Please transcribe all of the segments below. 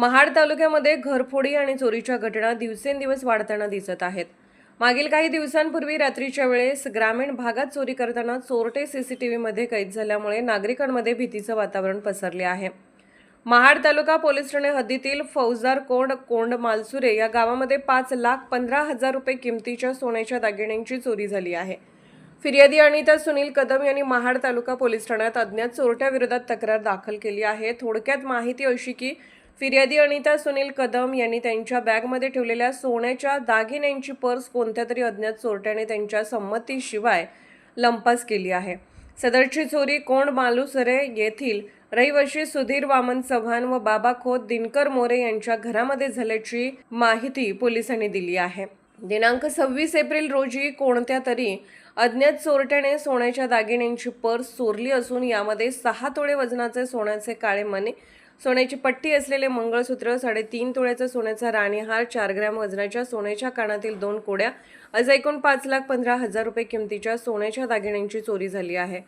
महाड तालुक्यामध्ये घरफोडी आणि चोरीच्या घटना दिवसेंदिवस वाढताना दिसत आहेत। मागील काही दिवसांपूर्वी रात्रीच्या वेळेस ग्रामीण भागात चोरी करताना चोरटे सीसीटीव्हीमध्ये कैद झाल्यामुळे नागरिकांमध्ये भीतीचं वातावरण पसरले आहे। महाड तालुका पोलीस ठाणे हद्दीतील फौजदार कोंड मालसुरे या गावामध्ये 5,15,000 रुपये किमतीच्या सोन्याच्या दागिन्यांची चोरी झाली आहे। फिर्यादी अनिता सुनील कदम यांनी महाड तालुका पोलीस ठाण्यात अज्ञात चोरट्याविरोधात तक्रार दाखल केली आहे। थोडक्यात माहिती अशी की फिर्यादी अनिता सुनील कदम यांनी त्यांच्या बॅगमध्ये ठेवलेल्या सोन्याच्या दागिन्यांची पर्स कोणत्यातरी अज्ञात चोरट्याने त्यांच्या संमतीशिवाय लंपास केली आहे। सदरची चोरी कोंड मालुसरे येथील रहिवासी सुधीर वामन चव्हाण व बाबा खोत दिनकर मोरे यांच्या घरामध्ये झाल्याची माहिती पोलिसांनी दिली आहे। दिनांक 26 एप्रिल रोजी कोणत्या तरी अज्ञात चोरट्याने सोन्याच्या दागिन्यांची पर्स चोरली असून यामध्ये 6 तोळे वजनाचे सोन्याचे काळे मणी, सोन्याची पट्टी असलेले मंगळसूत्र, 3.5 तोळ्याचा सोन्याचा राणीहार, 4 ग्रॅम वजनाच्या सोन्याच्या कानातील 2 कोड्या असे एकूण 5,15,000 रुपये किमतीच्या सोन्याच्या दागिन्यांची चोरी झाली आहे।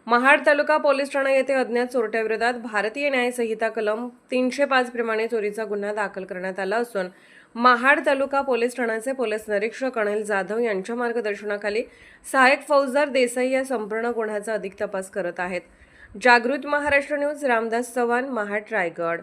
महाड तालुका पोलीस ठाणे येथे अज्ञात चोरट्याविरोधात भारतीय न्याय संहिता कलम 305 प्रमाणे चोरीचा गुन्हा दाखल करण्यात आला असून महाड तालुका पोलीस ठाण्याचे पोलीस निरीक्षक अनिल जाधव यांच्या मार्गदर्शनाखाली सहाय्यक फौजदार देसाई या संपूर्ण गुन्ह्याचा अधिक तपास करत आहेत। जागृत महाराष्ट्र न्यूज, रामदास चव्हाण, महाड, रायगड।